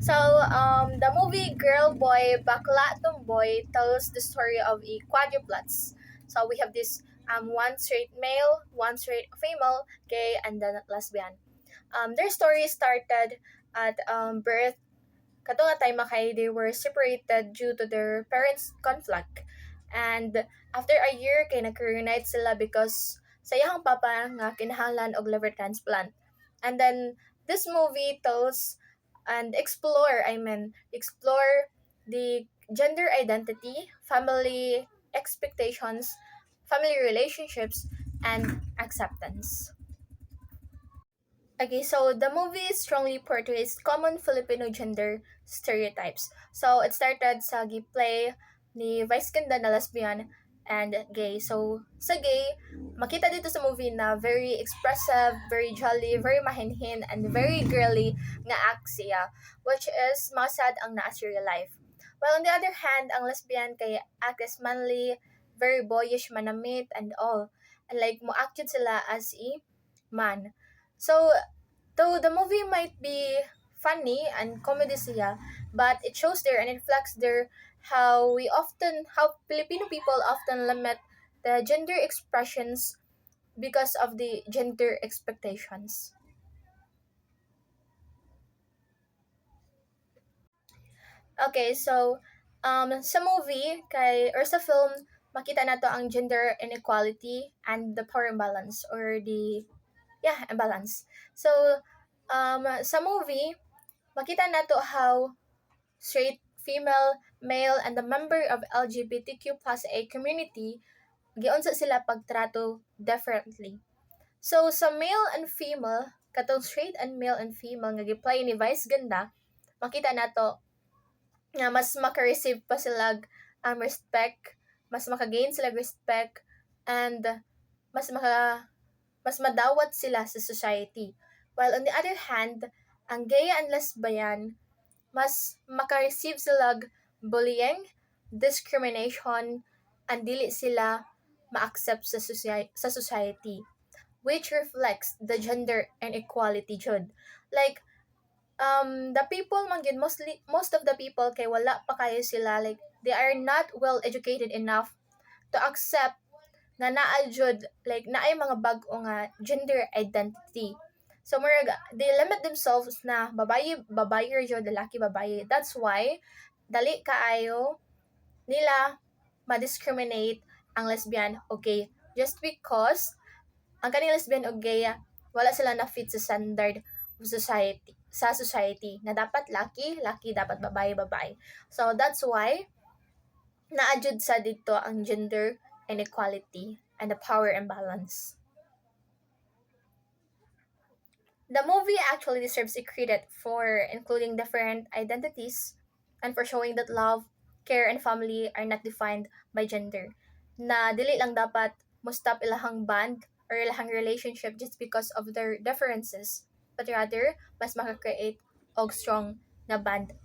The movie Girl Boy Bakla Tomboy tells the story of a quadruplets. So we have this one straight male, one straight female, gay, and then lesbian. Their story started at birth. Kato nga time kay they were separated due to their parents' conflict. And after a year kay nag-reunite sila because sa iyang papa nga kinahanglan og liver transplant. And then this movie tells and explore the gender identity, family expectations, family relationships, and acceptance. Okay, so the movie strongly portrays common Filipino gender stereotypes. So it started sa giplay ni Vice Ganda na lesbian and gay. So sa gay, makita dito sa movie na very expressive, very jolly, very mahinhin, and very girly nga act siya, which is masad ang naa sa real life. While on the other hand, ang lesbian kay act as manly, very boyish manamit and all. And like mo act yun sila as a man. So, though the movie might be funny and comedy siya, but it shows there and it reflects there how Filipino people often limit the gender expressions because of the gender expectations. Okay, so sa movie or sa film makita nato ang gender inequality and the power imbalance or the imbalance. So sa movie makita nato how straight, female, male, and the member of LGBTQ plus A community, giunsa sila pagtrato differently. So, sa male and female, katong straight and male and female nga giplay ni Vice Ganda, makita nato nga mas maka-receive pa sila respect, mas maka-gain sila respect, and mas maka mas madawat sila sa society. While on the other hand, ang gay and lesbian mas maka-receive sila bullying, discrimination, and dili sila ma-accept sa society, which reflects the gender inequality jud. Like, the people man gyud, most of the people kay wala pa kayo sila, like, they are not well educated enough to accept nga naa jud, like, naay mga bag-o nga gender identity. So murag they limit themselves na babayi babayi ra jud, lalaki babayi. That's why dali kaayo nila ma-discriminate ang lesbian o gay just because ang kaning lesbian o gay wala sila na fit sa standard of society na dapat laki dapat babayi. So that's why naadjud sa dito ang gender inequality and the power imbalance. The movie actually deserves a credit for including different identities and for showing that love, care, and family are not defined by gender. Na dili lang dapat mo stop ilahang band or ilahang relationship just because of their differences, but rather, mas makakreate og strong na band.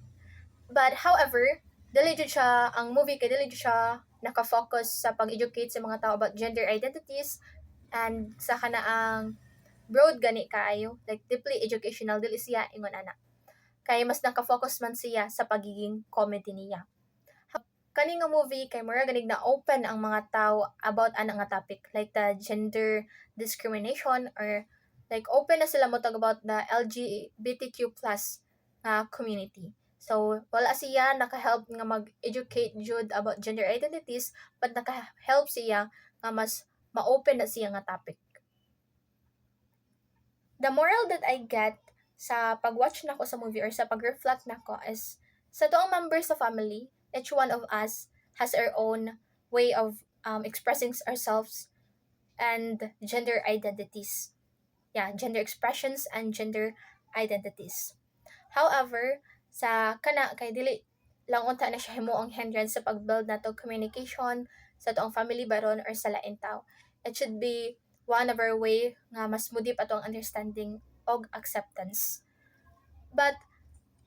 But however, ang movie kay dili jud siya naka-focus sa pag-educate sa mga tao about gender identities and sa kanaang broad gani kaayo, like deeply educational dili siya ingon ana. Kay mas naka-focus man siya sa pagiging comedy niya. Kani nga movie kay mura ganig na open ang mga tao about ana nga topic like the gender discrimination or like open na sila mo talk about the LGBTQ plus community. So wala siya naka-help nga mag-educate jud about gender identities, but naka-help siya nga mas ma-open na siya nga topic. The moral that I get sa pag-watch nako sa movie or sa pag-reflect nako is sa toong members sa family, each one of us has our own way of expressing ourselves and gender identities. Yeah, gender expressions and gender identities. However, sa kana kay dili lang unta na siya himuong hindrance sa pag-build nato communication sa toong family baron or sa lain tao. It should be one of our way nga mas mudip atong understanding og acceptance. But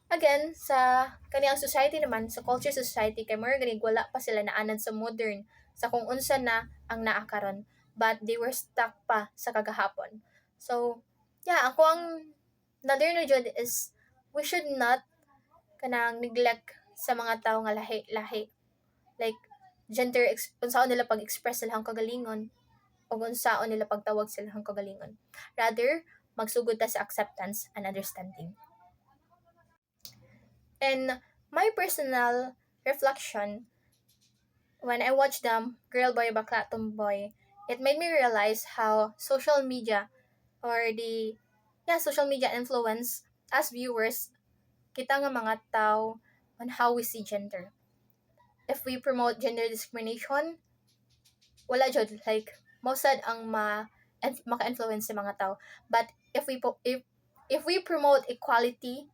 again, sa kaniyang society naman, sa culture society kay more ganig wala pa sila naanan sa modern sa kung unsa na ang naa karon, but they were stuck pa sa kagahapon. So, yeah, ako ang na-learn na jud is we should not kanang neglect sa mga tao nga lahi-lahi. Like unsaon nila pag-express silang kagalingon o unsaon nila pagtawag silang kagalingon. Rather, magsugod ta sa acceptance and understanding. And my personal reflection when I watched them, Girl Boy Bakla Tomboy, it made me realize how social media or the social media influence as viewers kita nga mga tao on how we see gender. If we promote gender discrimination, wala jud like mosad ang maka-influence sa mga tao. But if we promote equality,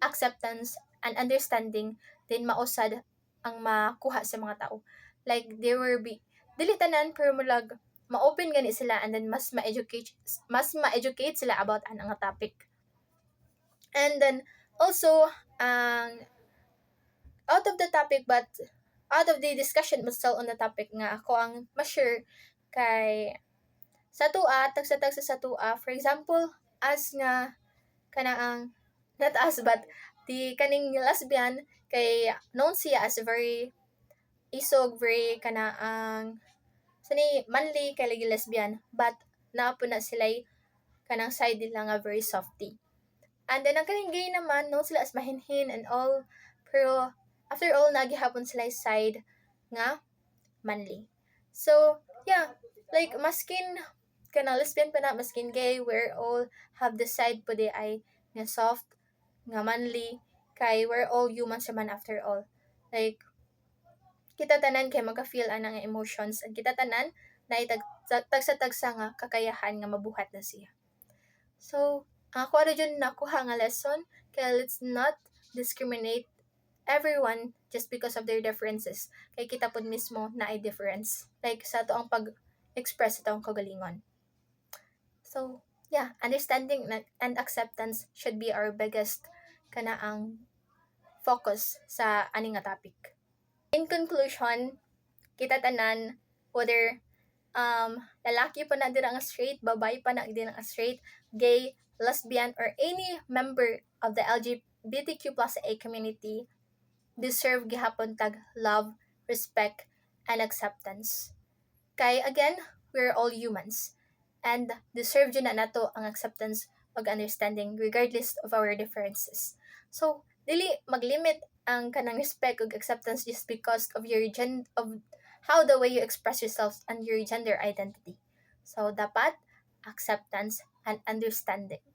acceptance, and understanding, then mausad ang makuha sa mga tao. Like they will be dili tanan pero mulag ma-open gani sila and then mas ma-educate sila about ang topic. And then also out of the topic but out of the discussion but still on the topic nga ako ang ma-share kay sa tagsa sa tua, for example, as nga kanaang not as but the kaning lesbian kay known siya as very isog, very kanaang sani manly kay lagi lesbian but naapo na sila kanang side nila nga very softy. And then ang kaning gay naman known sila as mahinhin and all pero after all nagihapon sila side nga manly. So yeah, like maskin kanang lesbian pa na maskin gay, we're all have the side po di ay nga soft nga manly kay we're all humans man after all. Like kita tanan kay maka-feel ana nga emotions and kita tanan na tagsa-tagsa nga kakayahan nga mabuhat na siya. So ako ra jud nakuha nga lesson kay let's not discriminate everyone just because of their differences. Kay kita pod mismo na ay difference. Like sa to ang pag-express sa taong kagalingon. So, yeah, understanding and acceptance should be our biggest kanaang focus sa aning nga topic. In conclusion, kita tanan whether lalaki pa na dira nga straight, babae pa na dira nga straight, gay, lesbian, or any member of the LGBTQ plus A community deserve gihapon tag love, respect, and acceptance. Kay again, we're all humans and deserve jud na nato ang acceptance ug understanding regardless of our differences. So, dili maglimit ang kanang respect ug acceptance just because of of how the way you express yourself and your gender identity. So, dapat acceptance and understanding.